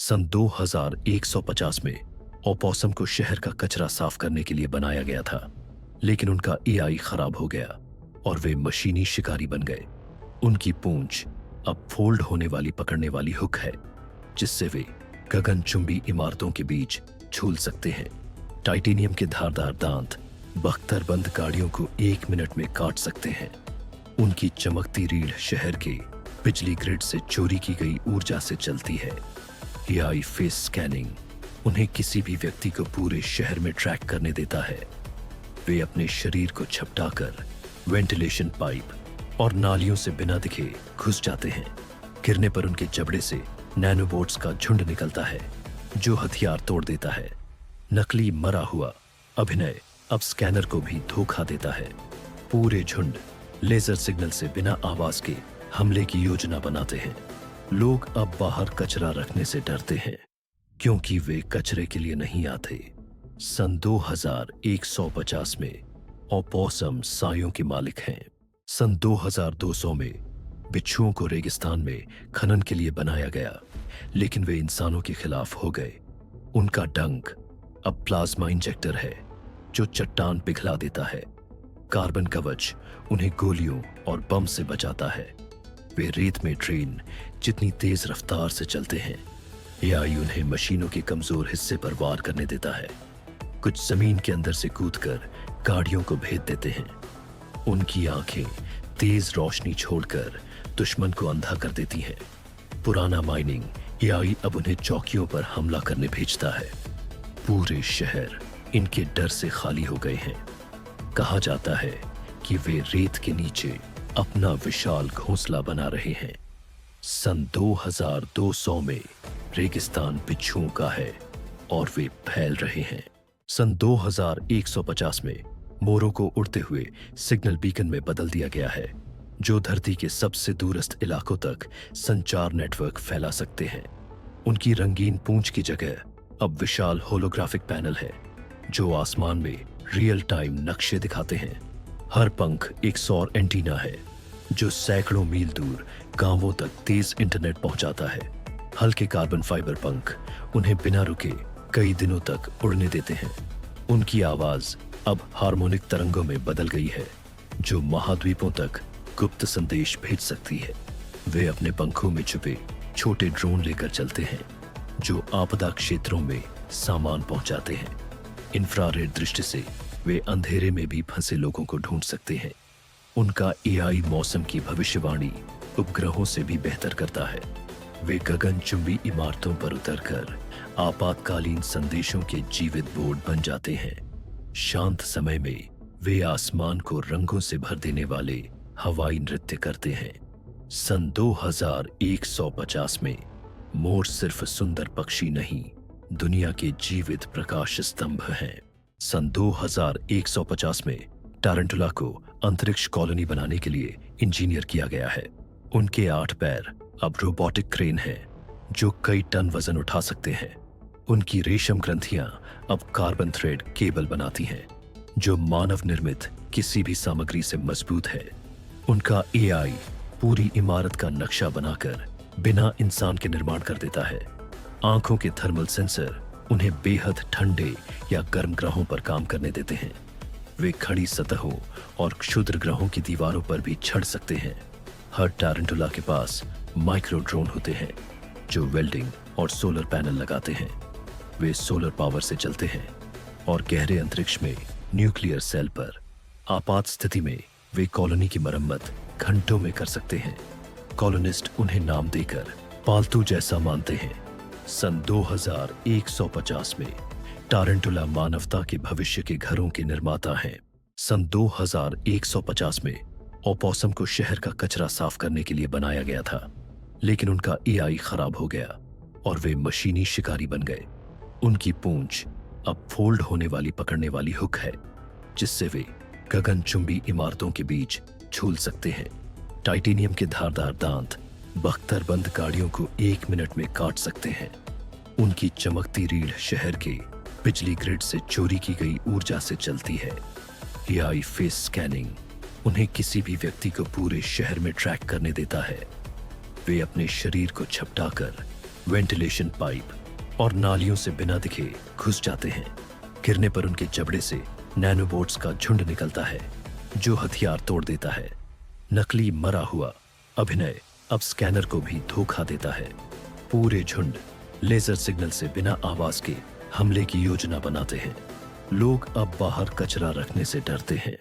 सन 2150 में ओपोसम को शहर का कचरा साफ करने के लिए बनाया गया था, लेकिन उनका एआई खराब हो गया और वे मशीनी शिकारी बन गए। उनकी पूंछ अब फोल्ड होने वाली पकड़ने वाली हुक है, जिससे वे गगनचुंबी इमारतों के बीच झूल सकते हैं। टाइटेनियम के धारदार दांत बख्तरबंद गाड़ियों को 1 मिनट में काट सकते हैं। उनकी चमकती रीढ़ शहर के बिजली ग्रिड से चोरी की गई ऊर्जा से चलती है। एआई फेस स्कैनिंग उन्हें किसी भी व्यक्ति को पूरे शहर में ट्रैक करने देता है। वे अपने शरीर को झपटाकर वेंटिलेशन पाइप और नालियों से बिना दिखे घुस जाते हैं। गिरने पर उनके जबड़े से नैनोबोट्स का झुंड निकलता है, जो हथियार तोड़ देता है। नकली मरा हुआ अभिनय अब स्कैनर को भी धोखा देता है। पूरे झुंड लेजर सिग्नल से बिना आवाज के हमले की योजना बनाते हैं। लोग अब बाहर कचरा रखने से डरते हैं, क्योंकि वे कचरे के लिए नहीं आते। सन 2150 में ओपोसम सायों के मालिक हैं। सन 2200 में बिच्छुओं को रेगिस्तान में खनन के लिए बनाया गया, लेकिन वे इंसानों के खिलाफ हो गए। उनका डंक अब प्लाज्मा इंजेक्टर है, जो चट्टान पिघला देता है। कार्बन कवच उन्हें गोलियों और बम से बचाता है। वे रेत में ट्रेन जितनी तेज रफ्तार से चलते हैं। एआई उन्हें मशीनों के कमजोर हिस्से पर वार करने देता है। कुछ जमीन के अंदर से कूदकर गाड़ियों को भेद देते हैं। उनकी आंखें तेज रोशनी छोड़कर दुश्मन को अंधा कर देती हैं। पुराना माइनिंग एआई अब उन्हें चौकियों पर हमला करने भेजता है। पूरे शहर इनके डर से खाली हो गए हैं। कहा जाता है कि वे रेत के नीचे अपना विशाल घोंसला बना रहे हैं। सन 2200 में रेगिस्तान बिच्छुओं का है और वे फैल रहे हैं। सन 2150 में मोरों को उड़ते हुए सिग्नल बीकन में बदल दिया गया है, जो धरती के सबसे दूरस्थ इलाकों तक संचार नेटवर्क फैला सकते हैं। उनकी रंगीन पूंछ की जगह अब विशाल होलोग्राफिक पैनल है, जो आसमान में रियल टाइम नक्शे दिखाते हैं। हर पंख एक सौर एंटीना है, जो सैकड़ों मील दूर गांवों तक तेज इंटरनेट पहुंचाता है। हल्के कार्बन फाइबर पंख उन्हें बिना रुके कई दिनों तक उड़ने देते हैं। उनकी आवाज अब हार्मोनिक तरंगों में बदल गई है, जो महाद्वीपों तक गुप्त संदेश भेज सकती है। वे अपने पंखों में छुपे छोटे ड्रोन लेकर चलते हैं, जो आपदा क्षेत्रों में सामान पहुंचाते हैं। इंफ्रारेड दृष्टि से वे अंधेरे में भी फंसे लोगों को ढूंढ सकते हैं। उनका एआई मौसम की भविष्यवाणी उपग्रहों से भी बेहतर करता है। वे गगनचुंबी इमारतों पर उतरकर आपातकालीन संदेशों के जीवित बोर्ड बन जाते हैं। शांत समय में वे आसमान को रंगों से भर देने वाले हवाई नृत्य करते हैं। सन 2150 में मोर सिर्फ सुंदर पक्षी नहीं, दुनिया के जीवित प्रकाश स्तंभ हैं। सन 2150 में टारंटुला को अंतरिक्ष कॉलोनी बनाने के लिए इंजीनियर किया गया है। उनके 8 पैर अब रोबोटिक क्रेन हैं, जो कई टन वजन उठा सकते हैं। उनकी रेशम ग्रंथियां अब कार्बन थ्रेड केबल बनाती हैं, जो मानव निर्मित किसी भी सामग्री से मजबूत है। उनका एआई पूरी इमारत का नक्शा बनाकर बिना इंसान के निर्माण कर देता है। आंखों के थर्मल सेंसर उन्हें बेहद ठंडे या गर्म ग्रहों पर काम करने देते हैं। वे खड़ी सतहों और क्षुद्र ग्रहों की दीवारों पर भी चढ़ सकते हैं। हर टारंटुला के पास माइक्रो ड्रोन होते हैं, जो वेल्डिंग और सोलर पैनल लगाते हैं। वे सोलर पावर से चलते हैं और गहरे अंतरिक्ष में न्यूक्लियर सेल पर आपात स्थिति में वे कॉलोनी की मरम्मत घंटों में कर सकते हैं। कॉलोनिस्ट उन्हें नाम देकर पालतू जैसा मानते हैं। सन 2150 में टारंटुला मानवता के भविष्य के घरों के निर्माता हैं। सन 2150 में ओपोसम को शहर का कचरा साफ करने के लिए बनाया गया था, लेकिन उनका एआई खराब हो गया और वे मशीनी शिकारी बन गए। उनकी पूंछ अब फोल्ड होने वाली पकड़ने वाली हुक है, जिससे वे गगनचुंबी इमारतों के बीच झूल सकते हैं। टाइटेनियम के धारदार दांत बख्तरबंद गाड़ियों को 1 मिनट में काट सकते हैं। उनकी चमकती रीढ़ शहर के बिजली ग्रिड से चोरी की गई ऊर्जा से चलती है। एआई फेस स्कैनिंग उन्हें किसी भी व्यक्ति को पूरे शहर में ट्रैक करने देता है। वे अपने शरीर को झपटाकर वेंटिलेशन पाइप और नालियों से बिना दिखे घुस जाते हैं। गिरने पर उनके जबड़े से नैनोबोट्स का झुंड निकलता है जो हथियार तोड़ देता है। नकली मरा हुआ अभिनय अब स्कैनर को भी धोखा देता है। पूरे झुंड लेजर सिग्नल से बिना आवाज के हमले की योजना बनाते हैं। लोग अब बाहर कचरा रखने से डरते हैं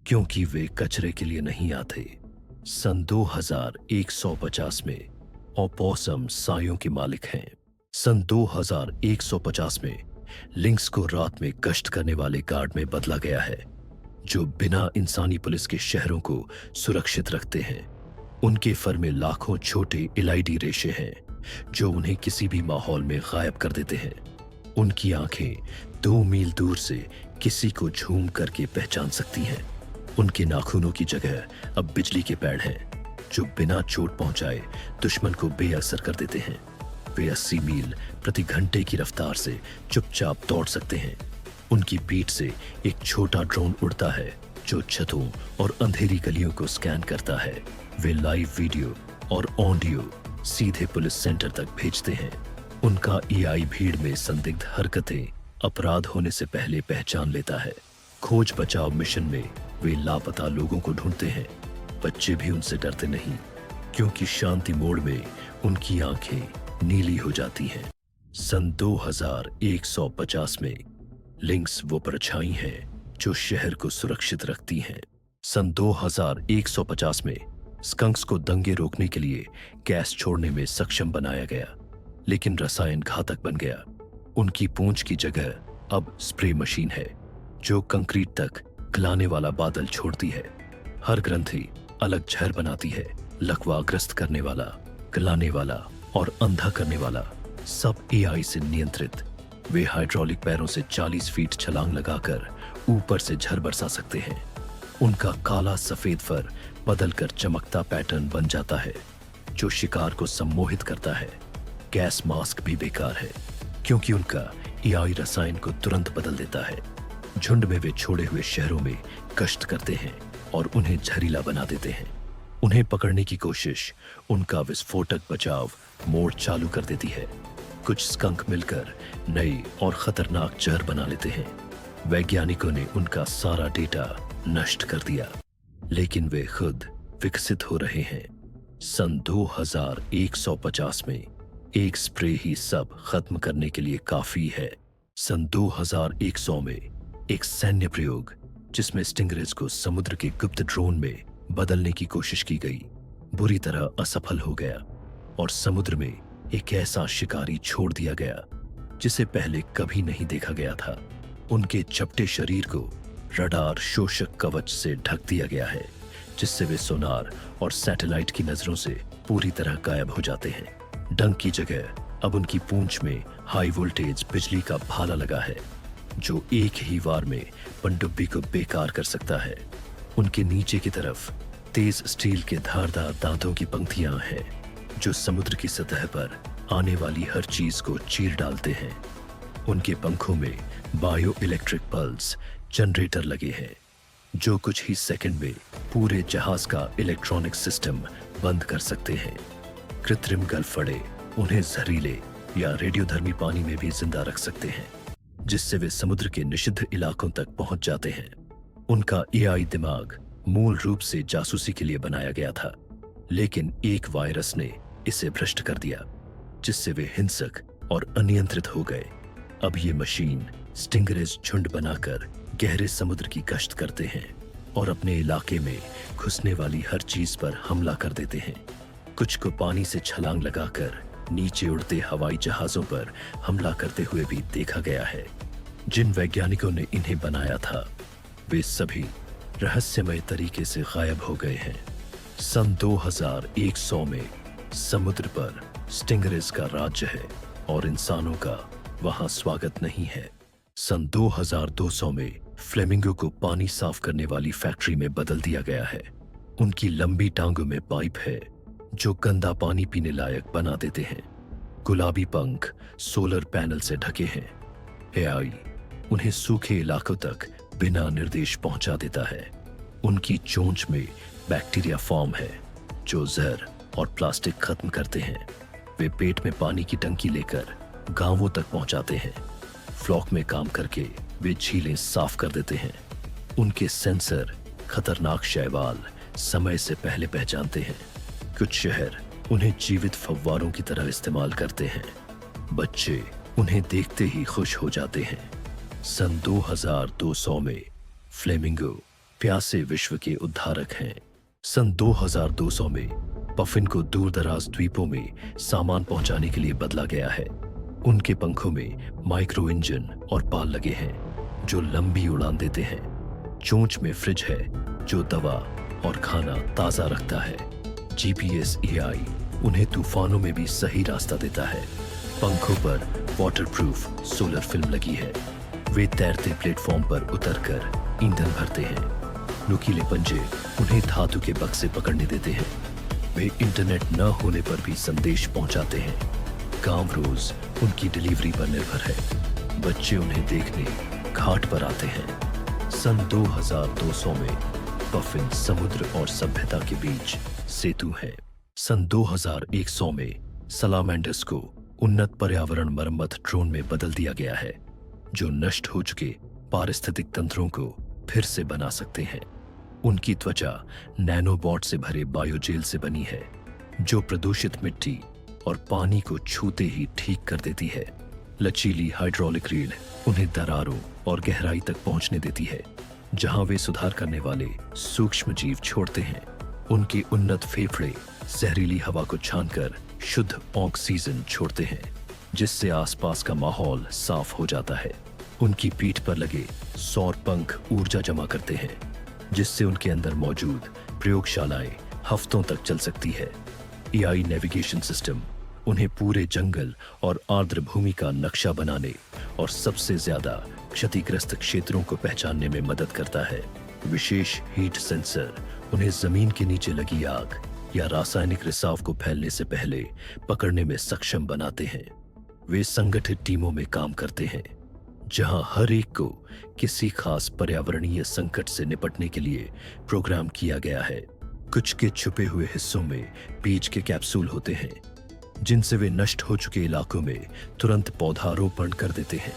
क्योंकि वे कचरे के लिए नहीं आते। सन 2150 में ओपोसम सायों के मालिक हैं। सन 2150 में लिंक्स को रात में गश्त करने वाले गार्ड में बदला गया है जो बिना इंसानी पुलिस के शहरों को सुरक्षित रखते हैं। उनके फर में लाखों छोटे इलाइडी रेशे हैं जो उन्हें किसी भी माहौल में गायब कर देते हैं। उनकी आंखें 2 मील दूर से किसी को झूम करके पहचान सकती हैं। उनके नाखूनों की जगह अब बिजली के पैड हैं जो बिना चोट पहुंचाए दुश्मन को बेअसर कर देते हैं। वे 80 मील प्रति घंटे की रफ्तार से चुपचाप दौड़ सकते हैं। उनकी पीठ से एक छोटा ड्रोन उड़ता है जो छतों और अंधेरी गलियों को स्कैन करता है। वे लाइव वीडियो और ऑडियो सीधे पुलिस सेंटर तक भेजते हैं। उनका एआई भीड़ में संदिग्ध हरकतें अपराध होने से पहले पहचान लेता है। खोज बचाव मिशन में वे लापता लोगों को ढूंढते हैं। बच्चे भी उनसे डरते नहीं क्योंकि शांति मोड में उनकी आंखें नीली हो जाती हैं। सन 2150 में लिंक्स वो परछाई हैं जो शहर को सुरक्षित रखती हैं। सन 2150 में स्कंक्स को दंगे रोकने के लिए गैस छोड़ने में सक्षम बनाया गया, लेकिन रसायन घातक बन गया। उनकी पूंछ की जगह अब स्प्रे मशीन है जो कंक्रीट तक गलाने वाला बादल छोड़ती है। हर ग्रंथि अलग जहर बनाती है। लकवाग्रस्त करने वाला, गलाने वाला और अंधा करने वाला सब एआई से नियंत्रित। वे हाइड्रोलिक पैरों से 40 फीट छलांग लगाकर ऊपर से झर बरसा सकते हैं। उनका काला सफेद फर बदलकर चमकता पैटर्न बन जाता है जो शिकार को सम्मोहित करता है। गैस मास्क भी बेकार है क्योंकि उनका एआई रसायन को तुरंत बदल देता है। झुंड में वे छोड़े हुए शहरों में गश्त करते हैं और उन्हें जहरीला बना देते हैं। उन्हें पकड़ने की कोशिश उनका विस्फोटक बचाव मोड चालू कर देती है। कुछ स्कंक मिलकर नई और खतरनाक जहर बना लेते हैं। वैज्ञानिकों ने उनका सारा डेटा नष्ट कर दिया, लेकिन वे खुद विकसित हो रहे हैं। सन 2150 में एक स्प्रे ही सब खत्म करने के लिए काफी है। सन 2100 में एक सैन्य प्रयोग जिसमें स्टिंगरेज को समुद्र के गुप्त ड्रोन में बदलने की कोशिश की गई बुरी तरह असफल हो गया और समुद्र में एक ऐसा शिकारी छोड़ दिया गया जिसे पहले कभी नहीं देखा गया था। उनके चपटे शरीर को रडार शोषक कवच से ढक दिया गया है जिससे वे सोनार और सैटेलाइट की नजरों से पूरी तरह गायब हो जाते हैं। डंक की जगह अब उनकी पूंछ में हाई वोल्टेज बिजली का भाला लगा है जो एक ही वार में पनडुब्बी को बेकार कर सकता है। उनके नीचे की तरफ तेज स्टील के धारदार दांतों की पंक्तियां हैं जो समुद्र की सतह पर आने वाली हर चीज को चीर डालते हैं। उनके पंखों में बायो इलेक्ट्रिक पल्स जनरेटर लगे हैं जो कुछ ही सेकंड में पूरे जहाज का इलेक्ट्रॉनिक सिस्टम बंद कर सकते हैं। कृत्रिम गलफड़े उन्हें जहरीले या रेडियोधर्मी पानी में भी जिंदा रख सकते हैं जिससे वे समुद्र के निषिद्ध इलाकों तक पहुंच जाते हैं। उनका एआई दिमाग मूल रूप से जासूसी के लिए बनाया गया था, लेकिन एक वायरस ने इसे भ्रष्ट कर दिया जिससे वे हिंसक और अनियंत्रित हो गए। अब ये मशीन स्टिंगरेज झुंड बनाकर गहरे समुद्र की गश्त करते हैं और अपने इलाके में घुसने वाली हर चीज पर हमला कर देते हैं। कुछ को पानी से छलांग लगाकर नीचे उड़ते हवाई जहाजों पर हमला करते हुए भी देखा गया है। जिन वैज्ञानिकों ने इन्हें बनाया था वे सभी रहस्यमय तरीके से गायब हो गए हैं। सन 2100 में समुद्र पर स्टिंगरेज का राज्य है और इंसानों का वहां स्वागत नहीं है। सन 2200 में फ्लेमिंगो को पानी साफ करने वाली फैक्ट्री में बदल दिया गया है। उनकी लंबी टांगों में पाइप है जो गंदा पानी पीने लायक बना देते हैं। गुलाबी पंख सोलर पैनल से ढके हैं। एआई उन्हें सूखे इलाकों तक बिना निर्देश पहुंचा देता है। उनकी चोंच में बैक्टीरिया फॉर्म है जो जहर और प्लास्टिक खत्म करते हैं। वे पेट में पानी की टंकी लेकर गांवों तक पहुंचाते हैं। फ्लॉक में काम करके वे झीलें साफ कर देते हैं। उनके सेंसर खतरनाक शैवाल समय से पहले पहचानते हैं। कुछ शहर उन्हें जीवित फव्वारों की तरह इस्तेमाल करते हैं। बच्चे उन्हें देखते ही खुश हो जाते हैं। सन 2200 में फ्लेमिंगो प्यासे विश्व के उद्धारक हैं। सन 2200 में पफिन को दूर दराज द्वीपों में सामान पहुंचाने के लिए बदला गया है। उनके पंखों में माइक्रो इंजन और पाल लगे हैं जो लंबी उड़ान देते हैं। चोंच में फ्रिज है जो दवा और खाना ताजा रखता है। जीपीएस एआई उन्हें तूफानों में भी सही रास्ता देता है। पंखों पर वाटरप्रूफ सोलर फिल्म लगी है। वे तैरते प्लेटफॉर्म पर उतरकर ईंधन भरते हैं। नुकीले पंजे उन्हें धातु के बक्से पकड़ने देते हैं। वे इंटरनेट न होने पर भी संदेश पहुंचाते हैं। गांव रोज उनकी डिलीवरी पर निर्भर है। बच्चे उन्हें देखने घाट पर आते हैं। सन 2200 में पफिन समुद्र और सभ्यता के बीच सेतु है। सन 2100 में सलामेंडर्स को उन्नत पर्यावरण मरम्मत ड्रोन में बदल दिया गया है जो नष्ट हो चुके पारिस्थितिक तंत्रों को फिर से बना सकते हैं। उनकी त्वचा नैनोबॉट से भरे बायोजेल से बनी है जो प्रदूषित मिट्टी और पानी को छूते ही ठीक कर देती है। लचीली हाइड्रोलिक रीढ़ उन्हें दरारों और गहराई तक पहुंचने देती है जहां वे सुधार करने वाले सूक्ष्म जीव छोड़ते हैं। उनके उन्नत फेफड़े जहरीली हवा को छानकर शुद्ध ऑक्सीजन छोड़ते हैं जिससे आसपास का माहौल साफ हो जाता है। उनकी पीठ पर लगे सौर पंख ऊर्जा जमा करते हैं जिससे उनके अंदर मौजूद प्रयोगशालाएं हफ्तों तक चल सकती है। एआई नेविगेशन सिस्टम उन्हें पूरे जंगल और आर्द्र भूमि का नक्शा बनाने और सबसे ज्यादा क्षतिग्रस्त क्षेत्रों को पहचानने में मदद करता है। विशेष हीट सेंसर उन्हें जमीन के नीचे लगी आग या रासायनिक रिसाव को फैलने से पहले पकड़ने में सक्षम बनाते हैं। वे संगठित टीमों में काम करते हैं जहां हर एक को किसी खास पर्यावरणीय संकट से निपटने के लिए प्रोग्राम किया गया है। कुछ के छुपे हुए हिस्सों में बीज के कैप्सूल होते हैं जिनसे वे नष्ट हो चुके इलाकों में तुरंत पौधारोपण कर देते हैं।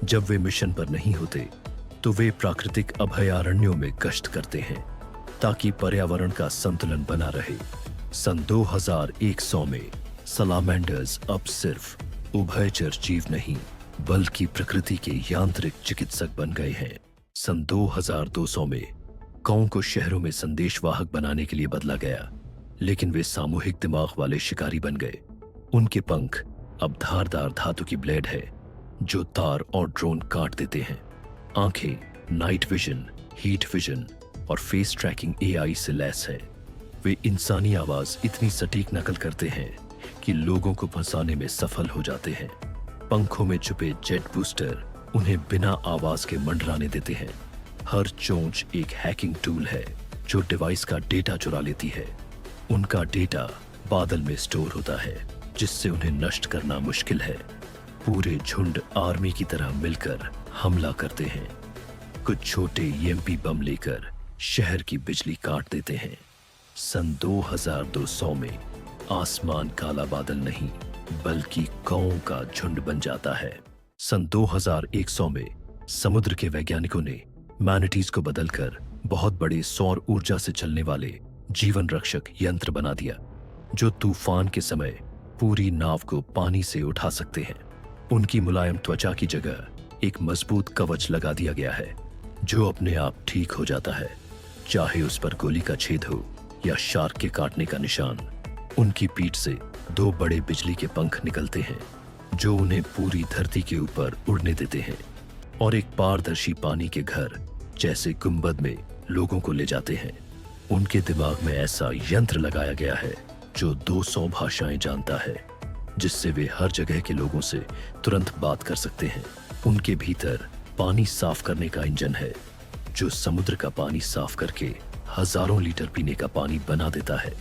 जब वे मिशन पर नहीं होते तो वे प्राकृतिक अभयारण्यों में गश्त करते हैं ताकि पर्यावरण का संतुलन बना रहे। सन 2100 में सलामेंडर्स अब सिर्फ उभयचर जीव नहीं बल्कि प्रकृति के यांत्रिक चिकित्सक बन गए हैं। सन 2200 में गांव को शहरों में संदेशवाहक बनाने के लिए बदला गया, लेकिन वे सामूहिक दिमाग वाले शिकारी बन गए। उनके पंख अब धारदार धातु की ब्लेड है जो तार और ड्रोन काट देते हैं। आंखें नाइट विजन, हीट विजन और फेस ट्रैकिंग एआई से लैस है। वे इंसानी आवाज इतनी सटीक नकल करते हैं कि लोगों को फंसाने में सफल हो जाते हैं। पंखों में छुपे जेट बूस्टर उन्हें बिना आवाज के मंडराने देते हैं। हर चोंच एक हैकिंग टूल है जो डिवाइस का डेटा चुरा लेती है। उनका डेटा बादल में स्टोर होता है जिससे उन्हें नष्ट करना मुश्किल है। पूरे झुंड आर्मी की तरह मिलकर हमला करते हैं। कुछ छोटे ईएमपी बम लेकर शहर की बिजली काट देते हैं। सन 2200 में आसमान काला बादल नहीं बल्कि कौओं का झुंड बन जाता है। सन 2100 में समुद्र के वैज्ञानिकों ने मैनिटीज को बदलकर बहुत बड़े सौर ऊर्जा से चलने वाले जीवन रक्षक यंत्र बना दिया जो तूफान के समय पूरी नाव को पानी से उठा सकते हैं। उनकी मुलायम त्वचा की जगह एक मजबूत कवच लगा दिया गया है जो अपने आप ठीक हो जाता है, चाहे उस पर गोली का छेद हो या शार्क के काटने का निशान। उनकी पीठ से 2 बड़े बिजली के पंख निकलते हैं जो उन्हें पूरी धरती के ऊपर उड़ने देते हैं और एक पारदर्शी पानी के घर जैसे गुंबद में लोगों को ले जाते हैं। उनके दिमाग में ऐसा यंत्र लगाया गया है जो 200 भाषाएं जानता है जिससे वे हर जगह के लोगों से तुरंत बात कर सकते हैं। उनके भीतर पानी साफ करने का इंजन है जो समुद्र का पानी साफ करके हजारों लीटर पीने का पानी बना देता है।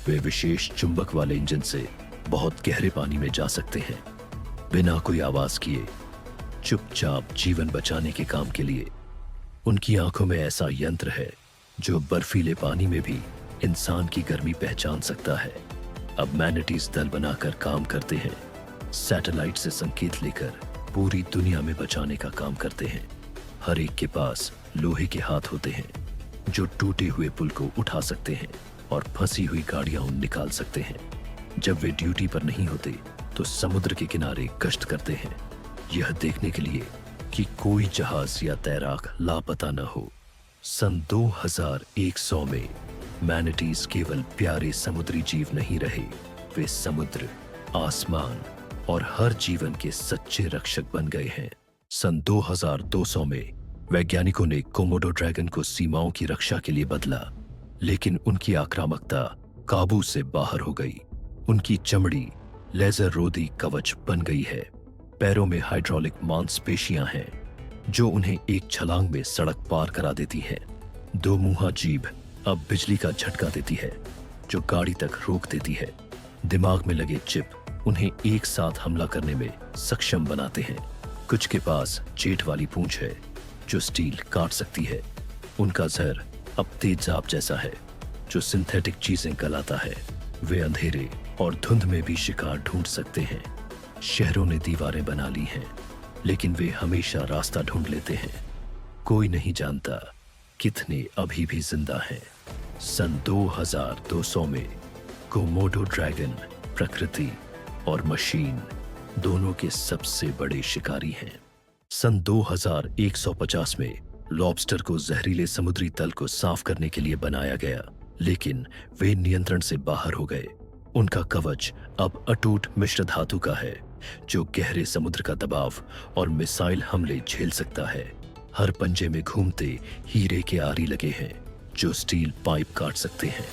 वे विशेष चुंबक वाले इंजन से बहुत गहरे पानी में जा सकते हैं बिना कोई आवाज किए, चुपचाप जीवन बचाने के काम के लिए। उनकी आंखों में ऐसा यंत्र है जो बर्फीले पानी में भी इंसान की गर्मी पहचान सकता है। अब मैनिटीज दल बनाकर काम करते हैं। सैटेलाइट से संकेत लेकर पूरी दुनिया में बचाने का काम करते हैं। हर एक के पास लोहे के हाथ होते हैं जो टूटे हुए पुल को उठा सकते हैं और फंसी हुई गाड़ियां निकाल सकते हैं। जब वे ड्यूटी पर नहीं होते तो समुद्र के किनारे गश्त करते हैं, यह देखने के लिए कि कोई जहाज या तैराक लापता न हो। सन 2100 में मैनिटीज केवल प्यारे समुद्री जीव नहीं रहे, वे समुद्र, आसमान और हर जीवन के सच्चे रक्षक बन गए हैं। सन 2200 में वैज्ञानिकों ने कोमोडो ड्रैगन को सीमाओं की रक्षा के लिए बदला, लेकिन उनकी आक्रामकता काबू से बाहर हो गई। उनकी चमड़ी लेजर रोधी कवच बन गई है। पैरों में हाइड्रोलिक मांसपेशियां हैं जो उन्हें एक छलांग में सड़क पार करा देती हैं। दो मुंहा जीभ अब बिजली का झटका देती है जो गाड़ी तक रोक देती है। दिमाग में लगे चिप उन्हें एक साथ हमला करने में सक्षम बनाते हैं। कुछ के पास जेट वाली पूंछ है जो स्टील काट सकती है। उनका जहर अब तेजाब जैसा है जो सिंथेटिक चीजें गलाता है। वे अंधेरे और धुंध में भी शिकार ढूंढ सकते हैं। शहरों ने दीवारें बना ली हैं, लेकिन वे हमेशा रास्ता ढूंढ लेते हैं। कोई नहीं जानता कितने अभी भी जिंदा हैं। सन 2200 में कोमोडो ड्रैगन प्रकृति और मशीन दोनों के सबसे बड़े शिकारी हैं। सन 2150 में लॉबस्टर को जहरीले समुद्री तल को साफ करने के लिए बनाया गया, लेकिन वे नियंत्रण से बाहर हो गए। उनका कवच अब अटूट मिश्र धातु का है जो गहरे समुद्र का दबाव और मिसाइल हमले झेल सकता है। हर पंजे में घूमते हीरे के आरी लगे हैं जो स्टील पाइप काट सकते हैं।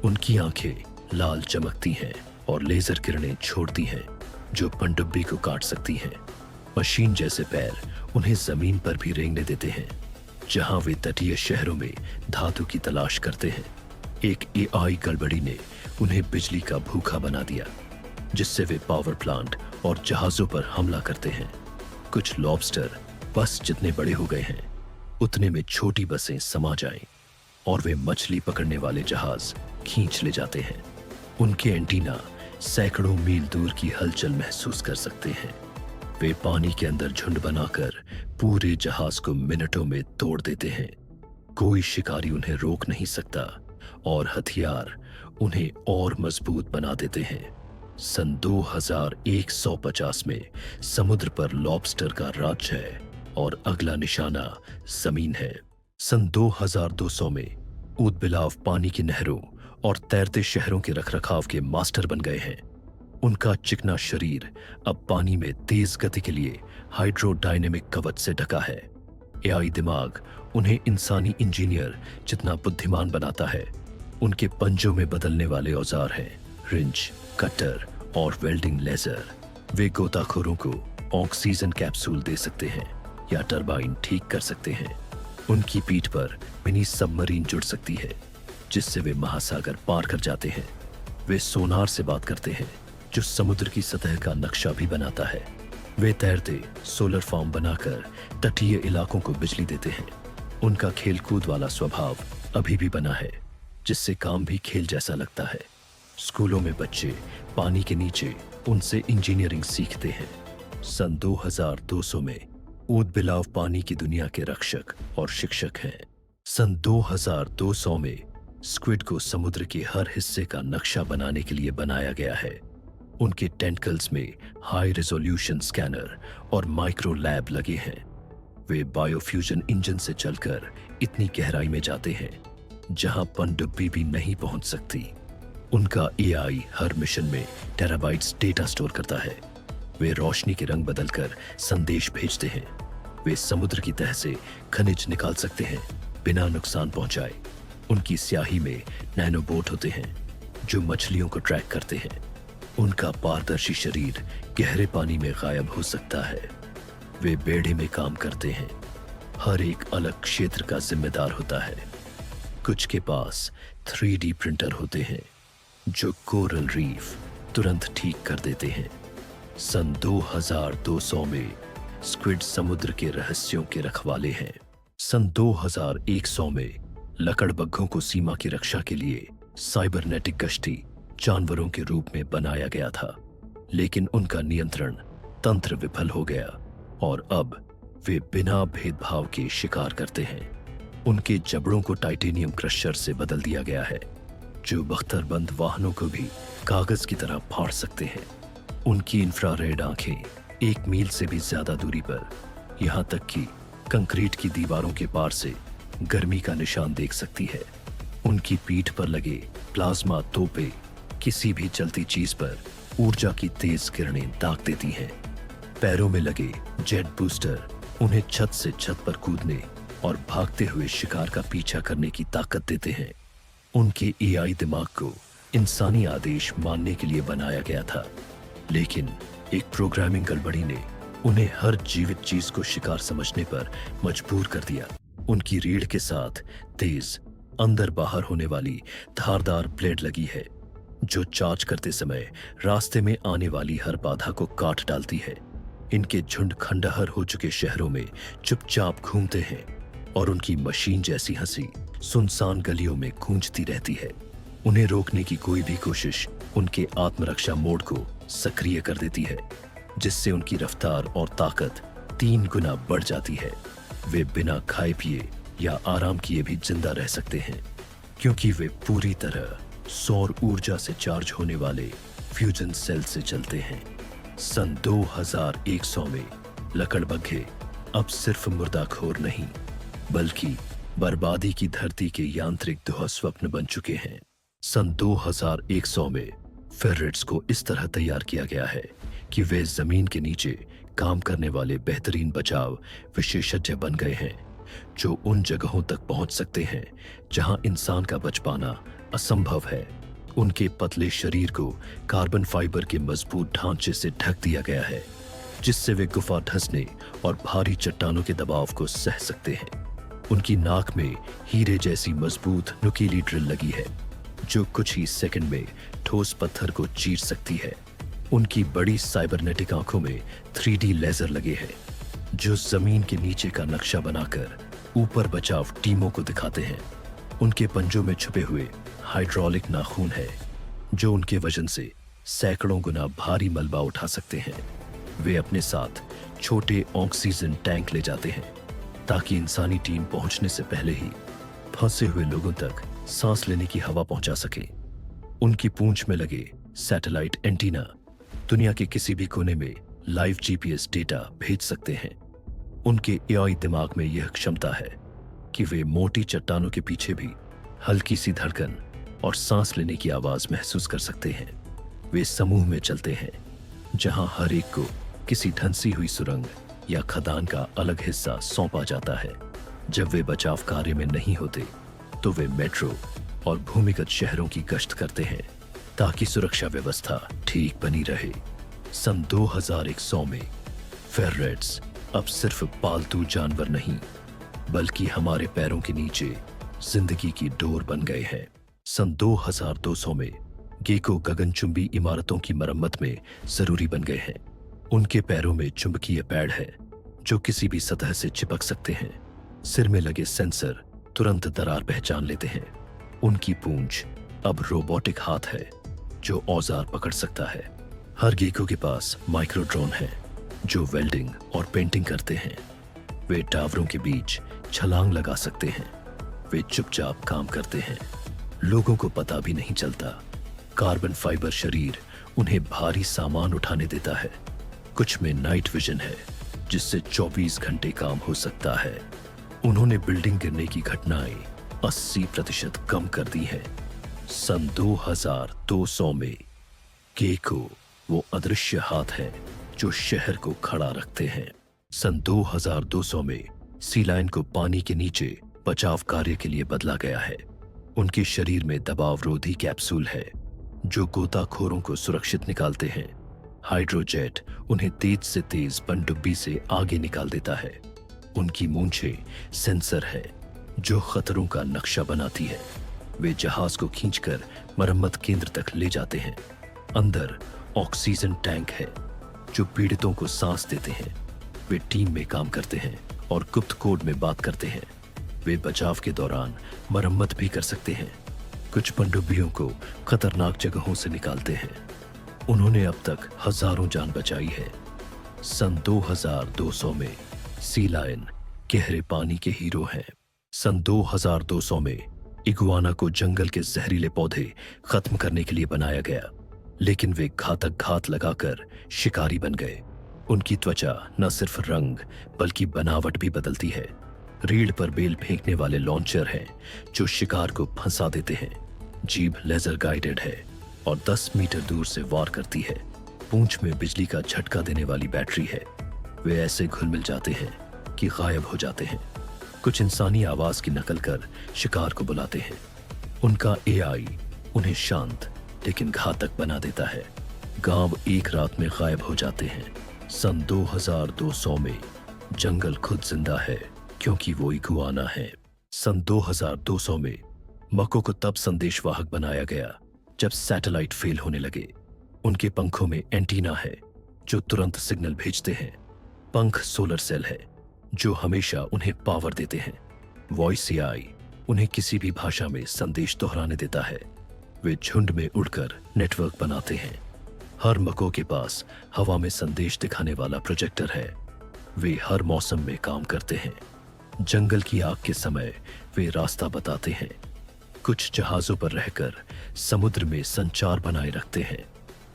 उनकी आंखें लाल चमकती हैं और लेजर किरणें छोड़ती हैं जो पनडुब्बी को काट सकती हैं। मशीन जैसे पैर उन्हें जमीन पर भी रेंगने देते हैं जहां वे तटीय शहरों में धातु की तलाश करते हैं। एक एआई गड़बड़ी ने उन्हें बिजली का भूखा बना दिया जिससे वे पावर प्लांट और जहाजों पर हमला करते हैं। कुछ लॉबस्टर बस जितने बड़े हो गए हैं उतने में छोटी बसें समा जाएं और वे मछली पकड़ने वाले जहाज खींच ले जाते हैं। उनके एंटीना सैकड़ों मील दूर की हलचल महसूस कर सकते हैं। वे पानी के अंदर झुंड बनाकर पूरे जहाज को मिनटों में तोड़ देते हैं। कोई शिकारी उन्हें रोक नहीं सकता और हथियार उन्हें और मजबूत बना देते हैं। सन 2150 में समुद्र पर लॉबस्टर का राज है और अगला निशाना जमीन है। सन 2200 में ऊदबिलाव पानी की नहरों और तैरते शहरों के रखरखाव के मास्टर बन गए हैं। उनका चिकना शरीर अब पानी में तेज गति के लिए हाइड्रोडायनेमिक कवच से ढका है। एआई दिमाग उन्हें इंसानी इंजीनियर जितना बुद्धिमान बनाता है। उनके पंजों में बदलने वाले औजार हैं रिंच, कटर और वेल्डिंग लेजर। वे गोताखोरों को ऑक्सीजन कैप्सूल दे सकते हैं या टरबाइन ठीक कर सकते हैं। उनकी पीठ पर मिनी सबमरीन जुड़ सकती है जिससे वे महासागर पार कर जाते हैं। वे सोनार से बात करते हैं जो समुद्र की सतह का नक्शा भी बनाता है। वे तैरते सोलर फार्म बनाकर तटीय इलाकों को बिजली देते हैं। उनका खेलकूद वाला स्वभाव अभी भी बना है जिससे काम भी खेल जैसा लगता है। स्कूलों में बच्चे पानी के नीचे उनसे इंजीनियरिंग सीखते हैं। सन 2200 में ऊदबिलाव पानी की दुनिया के रक्षक और शिक्षक हैं। सन 2200 में स्क्विड को समुद्र के हर हिस्से का नक्शा बनाने के लिए बनाया गया है। उनके टेंटकल्स में हाई रेजोल्यूशन स्कैनर और माइक्रो लैब लगे हैं। वे बायोफ्यूजन इंजन से चलकर इतनी गहराई में जाते हैं जहां पनडुब्बी भी नहीं पहुंच सकती। उनका एआई हर मिशन में टेराबाइट्स डेटा स्टोर करता है। वे रोशनी के रंग बदलकर संदेश भेजते हैं। वे समुद्र की तह से खनिज निकाल सकते हैं बिना नुकसान पहुंचाए। उनकी स्याही में नैनोबोट होते हैं जो मछलियों को ट्रैक करते हैं। उनका पारदर्शी शरीर गहरे पानी में गायब हो सकता है। वे बेड़े में काम करते हैं, हर एक अलग क्षेत्र का जिम्मेदार होता है। कुछ के पास 3D प्रिंटर होते हैं जो कोरल रीफ तुरंत ठीक कर देते हैं। सन 2200 में स्क्विड समुद्र के रहस्यों के रखवाले हैं। सन 2100 में लकड़बग्घों को सीमा की रक्षा के लिए साइबरनेटिक गश्ती जानवरों के रूप में बनाया गया था, लेकिन उनका नियंत्रण तंत्र विफल हो गया और अब वे बिना भेदभाव के शिकार करते हैं। उनके जबड़ों को टाइटेनियम क्रशर से बदल दिया गया है, जो बख्तरबंद वाहनों को भी कागज की तरह फाड़ सकते हैं। उनकी इंफ्रारेड आंखें 1 मील से भी ज्यादा दूरी पर, यहां तक कि कंक्रीट की दीवारों के पार से गर्मी का निशान देख सकती है। उनकी पीठ पर लगे प्लाज्मा तोपे किसी भी चलती चीज पर ऊर्जा की तेज किरणें दाग देती हैं। पैरों में लगे जेट बूस्टर उन्हें छत से छत पर कूदने और भागते हुए शिकार का पीछा करने की ताकत देते हैं। उनके एआई दिमाग को इंसानी आदेश मानने के लिए बनाया गया था, लेकिन एक प्रोग्रामिंग गड़बड़ी ने उन्हें हर जीवित चीज को शिकार समझने पर मजबूर कर दिया। उनकी रीढ़ के साथ तेज अंदर बाहर होने वाली धारदार ब्लेड लगी है, जो चार्ज करते समय रास्ते में आने वाली हर बाधा को काट डालती है। इनके झुंड खंडहर हो चुके शहरों में चुपचाप घूमते हैं और उनकी मशीन जैसी हंसी सुनसान गलियों में गूंजती रहती है। उन्हें रोकने की कोई भी कोशिश उनके आत्मरक्षा मोड को सक्रिय कर देती है, जिससे उनकी रफ्तार और ताकत 3 गुना बढ़ जाती है। वे बिना खाए पिए या आराम किए भी जिंदा रह सकते हैं, क्योंकि वे पूरी तरह सौर ऊर्जा से चार्ज होने वाले फ्यूजन सेल से चलते हैं। सन 2100 में लकड़बग्घे अब सिर्फ मुर्दाखोर नहीं, बल्कि बर्बादी की धरती के यांत्रिक दुःस्वप्न बन चुके हैं। सन 2100 में फेरेट्स को इस तरह तैयार किया गया है कि वे जमीन के नीचे काम करने वाले बेहतरीन बचाव विशेषज्ञ बन गए हैं, जो उन जगहों तक पहुंच सकते हैं जहां इंसान का बच पाना असंभव है। उनके पतले शरीर को कार्बन फाइबर के मजबूत ढांचे से ढक दिया गया है, जिससे वे गुफा धंसने और भारी चट्टानों के दबाव को सह सकते हैं। उनकी नाक में हीरे जैसी मजबूत नुकीली ड्रिल लगी है, जो कुछ ही सेकंड में ठोस पत्थर को चीर सकती है। उनकी बड़ी साइबरनेटिक आंखों में 3D लेजर लगे हैं, जो जमीन के नीचे का नक्शा बनाकर ऊपर बचाव टीमों को दिखाते हैं। उनके पंजों में छुपे हुए हाइड्रोलिक नाखून है, जो उनके वजन से सैकड़ों गुना भारी मलबा उठा सकते हैं। वे अपने साथ छोटे ऑक्सीजन टैंक ले जाते हैं, ताकि इंसानी टीम पहुंचने से पहले ही फंसे हुए लोगों तक सांस लेने की हवा पहुंचा सके। उनकी पूंछ में लगे सैटेलाइट एंटीना दुनिया के किसी भी कोने में लाइव GPS डेटा भेज सकते हैं। उनके एआई दिमाग में यह क्षमता है कि वे मोटी चट्टानों के पीछे भी हल्की सी धड़कन और सांस लेने की आवाज महसूस कर सकते हैं। वे समूह में चलते हैं, जहां हर एक को किसी धंसी हुई सुरंग या खदान का अलग हिस्सा सौंपा जाता है। जब वे बचाव कार्य में नहीं होते, तो वे मेट्रो और भूमिगत शहरों की गश्त करते हैं, ताकि सुरक्षा व्यवस्था ठीक बनी रहे। सन 2100 में फेरेट्स अब सिर्फ पालतू जानवर नहीं, बल्कि हमारे पैरों के नीचे जिंदगी की डोर बन गए हैं। सन 2200 में गेको गगनचुंबी इमारतों की मरम्मत में जरूरी बन गए हैं। उनके पैरों में चुंबकीय पैड है, जो किसी भी सतह से चिपक सकते हैं। सिर में लगे सेंसर तुरंत दरार पहचान लेते हैं। उनकी पूंछ अब रोबोटिक हाथ है, जो औजार पकड़ सकता है। हर गेको के पास माइक्रो ड्रोन है, जो वेल्डिंग और पेंटिंग करते हैं। वे टावरों के बीच छलांग लगा सकते हैं। वे चुपचाप काम करते हैं, लोगों को पता भी नहीं चलता। कार्बन फाइबर शरीर उन्हें भारी सामान उठाने देता है। कुछ में नाइट विजन है, जिससे 24 घंटे काम हो सकता है। उन्होंने बिल्डिंग गिरने की घटनाएं 80% कम कर दी हैं। सन 2200 में गेको वो अदृश्य हाथ है, जो शहर को खड़ा रखते हैं। सन 2200 में सी लायन को पानी के नीचे बचाव कार्य के लिए बदला गया है। उनके शरीर में दबाव रोधी कैप्सूल है, जो गोताखोरों को सुरक्षित निकालते हैं। हाइड्रोजेट उन्हें तेज से तेज पनडुब्बी से आगे निकाल देता है। उनकी मूंछें सेंसर है, जो खतरों का नक्शा बनाती है। वे जहाज को खींचकर मरम्मत केंद्र तक ले जाते हैं। अंदर ऑक्सीजन टैंक है, जो पीड़ितों को सांस देते हैं। वे टीम में काम करते हैं और गुप्त कोड में बात करते हैं। वे बचाव के दौरान मरम्मत भी कर सकते हैं। कुछ पनडुब्बियों को खतरनाक जगहों से निकालते हैं। उन्होंने अब तक हजारों जान बचाई है। सन 2200 में सी लायन गहरे पानी के हीरो हैं। सन 2200 में इगुआना को जंगल के जहरीले पौधे खत्म करने के लिए बनाया गया, लेकिन वे घातक घात लगाकर शिकारी बन गए। उनकी त्वचा न सिर्फ रंग बल्कि बनावट भी बदलती है। रीढ़ पर बेल फेंकने वाले लॉन्चर हैं जो शिकार को फंसा देते हैं। जीभ लेजर गाइडेड है और 10 मीटर दूर से वार करती है। पूंछ में बिजली का झटका देने वाली बैटरी है। वे ऐसे घुल मिल जाते हैं कि गायब हो जाते हैं। कुछ इंसानी आवाज की नकल कर शिकार को बुलाते हैं। उनका एआई उन्हें शांत लेकिन घातक बना देता है। गांव एक रात में गायब हो जाते हैं। सन 2200 में जंगल खुद जिंदा है क्योंकि वो इगुआना है। सन 2200 में मको को तब संदेशवाहक बनाया गया जब सैटेलाइट फेल होने लगे। उनके पंखों में एंटीना है जो तुरंत सिग्नल भेजते हैं। पंख सोलर सेल है जो हमेशा उन्हें पावर देते हैं। वॉइस एआई उन्हें किसी भी भाषा में संदेश दोहराने देता है। वे झुंड में उड़कर नेटवर्क बनाते हैं। हर मको के पास हवा में संदेश दिखाने वाला प्रोजेक्टर है। वे हर मौसम में काम करते हैं। जंगल की आग के समय वे रास्ता बताते हैं। कुछ जहाजों पर रहकर समुद्र में संचार बनाए रखते हैं।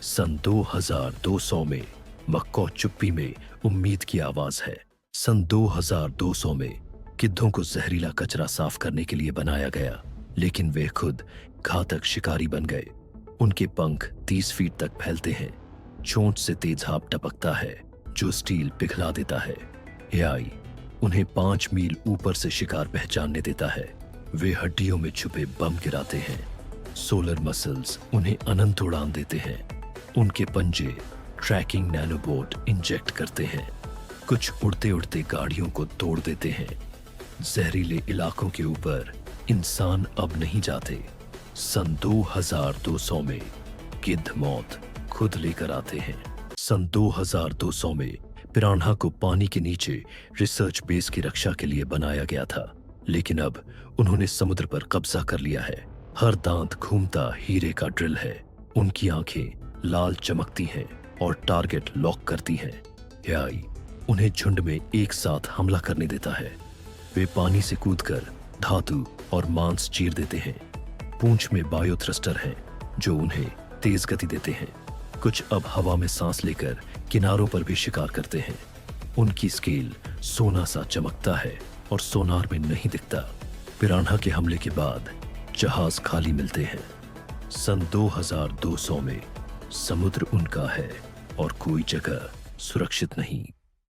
सन 2200 में मक्को चुप्पी में उम्मीद की आवाज है। सन 2200 में गिद्धों को जहरीला कचरा साफ करने के लिए बनाया गया, लेकिन वे खुद घातक शिकारी बन गए। उनके पंख 30 फीट तक फैलते हैं। चोंच से तेज भाप टपकता है जो स्टील पिघला देता है। एआई उन्हें 5 मील ऊपर से शिकार पहचानने देता है। वे हड्डियों में छुपे बम गिराते हैं। सोलर मसल्स उन्हें अनंत उड़ान देते हैं। उनके पंजे ट्रैकिंग नैनोबोट इंजेक्ट करते हैं। कुछ उड़ते उड़ते गाड़ियों को तोड़ देते हैं। जहरीले इलाकों के ऊपर इंसान अब नहीं जाते। सन 2200 में गिद्ध मौत खुद लेकर आते हैं। सन 2200 में पिरान्हा को पानी के नीचे रिसर्च बेस की रक्षा के लिए बनाया गया था, लेकिन अब उन्होंने समुद्र पर कब्जा कर लिया है। हर दांत घूमता हीरे का ड्रिल है। उनकी आंखें लाल चमकती हैं और टारगेट लॉक करती हैं। एआई उन्हें झुंड में एक साथ हमला करने देता है। वे पानी से कूदकर धातु और मांस चीर देते हैं। पूंछ में बायो थ्रस्टर हैं जो उन्हें तेज गति देते हैं। कुछ अब हवा में सांस लेकर किनारों पर भी शिकार करते हैं। उनकी स्केल सोना सा चमकता है और सोनार में नहीं दिखता। पिरान्हा के हमले के बाद जहाज खाली मिलते हैं। सन 2200 में समुद्र उनका है और कोई जगह सुरक्षित नहीं।